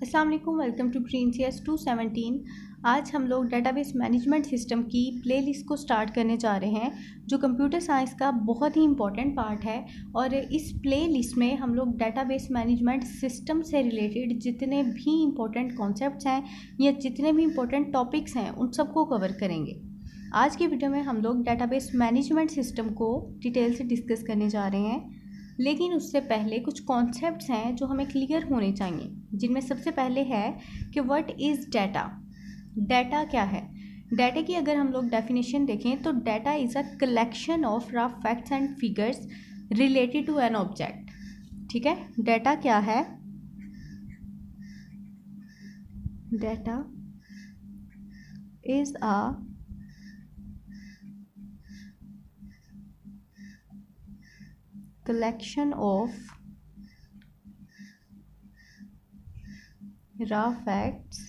अस्सलाम वालेकुम, welcome to green CS 217। आज हम लोग डेटाबेस मैनेजमेंट सिस्टम की प्लेलिस्ट को स्टार्ट करने जा रहे हैं जो कंप्यूटर साइंस का बहुत ही इम्पोर्टेंट पार्ट है। और इस प्लेलिस्ट में हम लोग डेटाबेस मैनेजमेंट सिस्टम से रिलेटेड जितने भी इम्पोर्टेंट कॉन्सेप्ट्स हैं या जितने भी इम्पोर्टेंट टॉपिक्स हैं उन सबको कवर करेंगे। आज की वीडियो में हम लोग डेटाबेस मैनेजमेंट सिस्टम को डिटेल से डिस्कस करने जा रहे हैं, लेकिन उससे पहले कुछ कॉन्सेप्ट्स हैं जो हमें क्लियर होने चाहिए, जिनमें सबसे पहले है कि व्हाट इज़ डाटा। डाटा क्या है? डाटा की अगर हम लोग डेफिनेशन देखें तो data is a collection of raw facts and figures related to an object. ठीक है, डाटा क्या है? Data is a collection of raw facts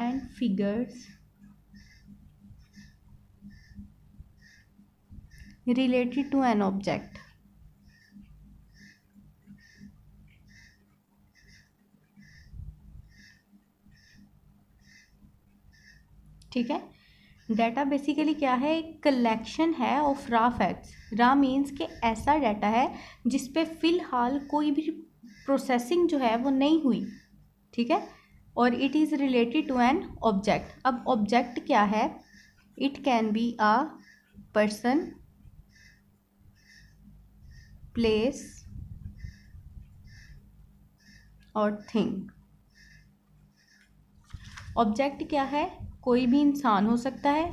and figures related to an object। ठीक है, डाटा बेसिकली क्या है? एक कलेक्शन है ऑफ रा फैक्ट्स। रा मीन्स कि ऐसा डाटा है जिस पे फ़िलहाल कोई भी प्रोसेसिंग जो है वो नहीं हुई। ठीक है, और it is related to an object. अब ऑब्जेक्ट क्या है? It can be a person, place और थिंग। ऑब्जेक्ट क्या है? कोई भी इंसान हो सकता है,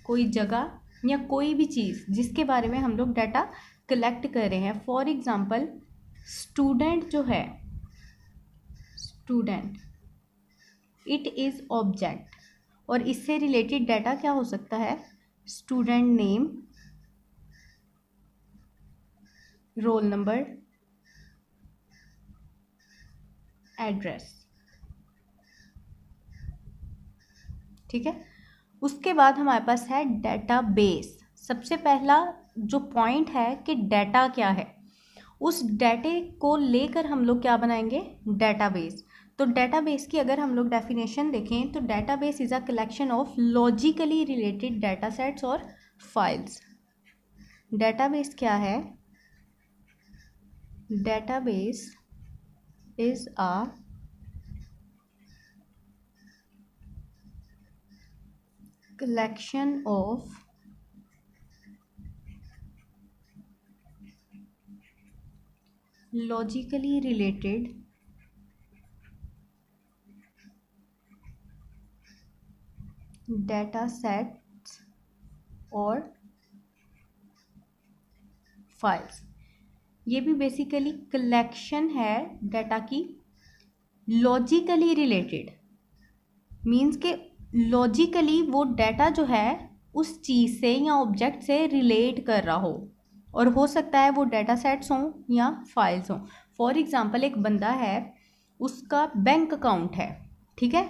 कोई जगह या कोई भी चीज़ जिसके बारे में हम लोग डाटा कलेक्ट कर रहे हैं। फॉर एग्जांपल स्टूडेंट जो है, स्टूडेंट इट इज़ ऑब्जेक्ट। और इससे रिलेटेड डाटा क्या हो सकता है? Student name, roll number, address. ठीक है, उसके बाद हमारे पास है डेटाबेस। सबसे पहला जो पॉइंट है कि डाटा क्या है, उस डाटे को लेकर हम लोग क्या बनाएंगे? डेटाबेस। तो डेटाबेस की अगर हम लोग डेफिनेशन देखें तो database is a collection of logically related data sets और फाइल्स। डेटाबेस क्या है? Database is a collection of logically related data sets और फाइल्स। ये भी बेसिकली कलेक्शन है डाटा की लॉजिकली रिलेटेड। मीन्स के लॉजिकली वो डाटा जो है उस चीज़ से या ऑब्जेक्ट से रिलेट कर रहा हो, और हो सकता है वो डाटा सेट्स हों या फाइल्स हों। फॉर एग्जांपल एक बंदा है, उसका बैंक अकाउंट है। ठीक है,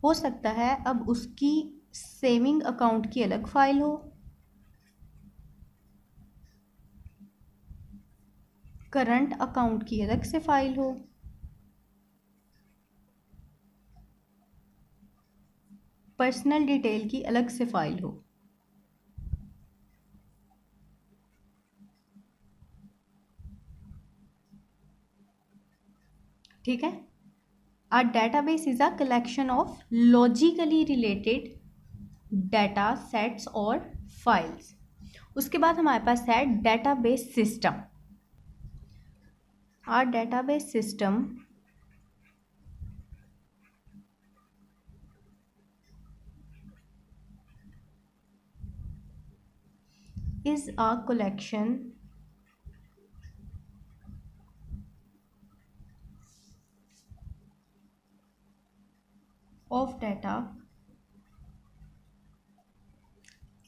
हो सकता है अब उसकी सेविंग अकाउंट की अलग फाइल हो, करंट अकाउंट की अलग से फाइल हो, पर्सनल डिटेल की अलग से फाइल हो। ठीक है, a database is a collection of logically related data sets और फाइल्स। उसके बाद हमारे पास है database system. A database system is a collection of data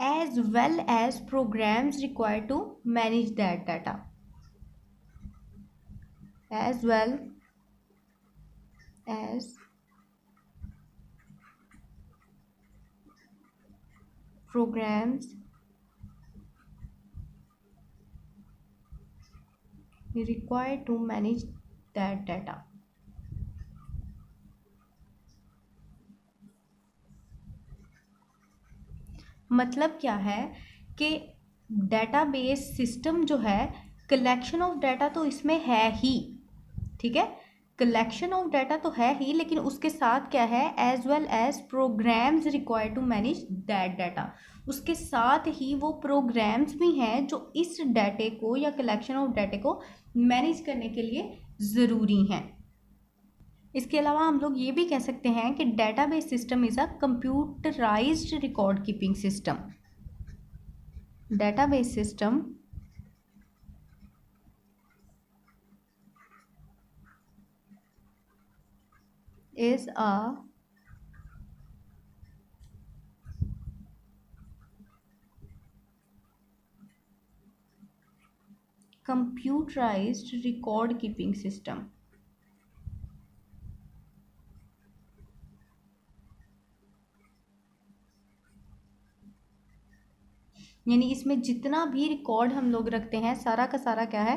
as well as programs required to manage that data, as well as programs required to manage that data। मतलब क्या है कि डेटाबेस सिस्टम जो है, कलेक्शन ऑफ डाटा तो इसमें है ही, ठीक है, कलेक्शन ऑफ डाटा तो है ही, लेकिन उसके साथ क्या है, as well as programs required to manage that data, उसके साथ ही वो प्रोग्राम्स भी हैं जो इस डाटे को या कलेक्शन ऑफ डाटे को मैनेज करने के लिए ज़रूरी हैं। इसके अलावा हम लोग ये भी कह सकते हैं कि database system is a computerised record keeping system. Database system is a computerized record keeping system। यानी इसमें जितना भी रिकॉर्ड हम लोग रखते हैं सारा का सारा क्या है,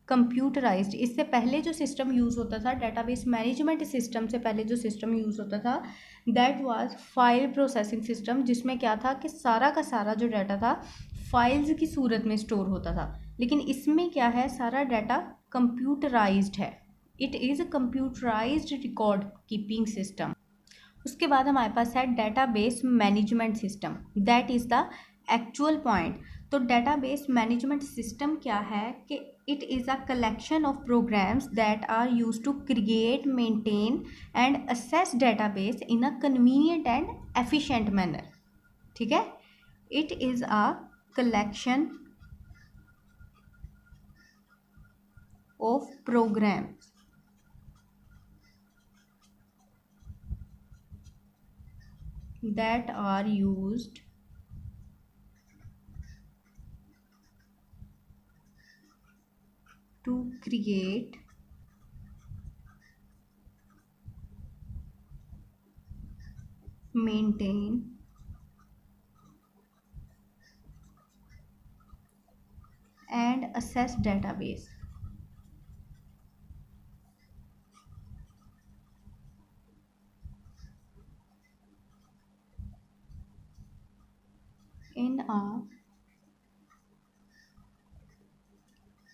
कंप्यूटराइज्ड। इससे पहले जो सिस्टम यूज़ होता था, डेटाबेस मैनेजमेंट सिस्टम से पहले जो सिस्टम यूज़ होता था, that was file processing system, जिसमें क्या था कि सारा का सारा जो डाटा था फाइल्स की सूरत में स्टोर होता था। लेकिन इसमें क्या है, सारा डाटा कंप्यूटराइज्ड है, it is a computerised record keeping system. उसके बाद हमारे पास है database management system, that is the actual point. तो डेटाबेस मैनेजमेंट सिस्टम क्या है कि it is a collection of programs that are use to create, maintain and access database in a convenient and efficient manner, ठीक है। It is a collection of programs that are used to create, maintain and assess database। in a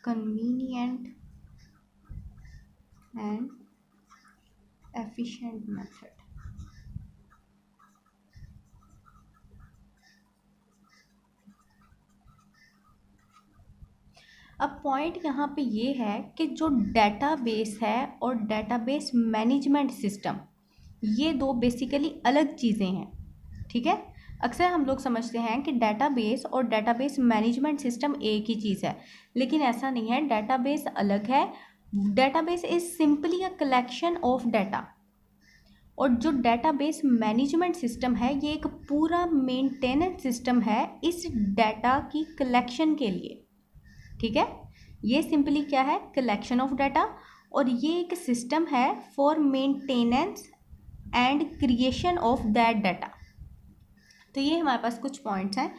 convenient and efficient method। अब point यहाँ पे ये है कि जो database है और डेटाबेस मैनेजमेंट सिस्टम, ये दो बेसिकली अलग चीज़ें हैं, ठीक है। अक्सर हम लोग समझते हैं कि डेटाबेस और डेटाबेस मैनेजमेंट सिस्टम एक ही चीज़ है, लेकिन ऐसा नहीं है, डेटाबेस अलग है। Database is simply a collection of data, और जो डेटाबेस मैनेजमेंट सिस्टम है ये एक पूरा मेंटेनेंस सिस्टम है इस डाटा की कलेक्शन के लिए, ठीक है। ये सिंपली क्या है, कलेक्शन ऑफ डाटा, और ये एक सिस्टम है for maintenance and creation of that data. तो ये हमारे पास कुछ पॉइंट्स हैं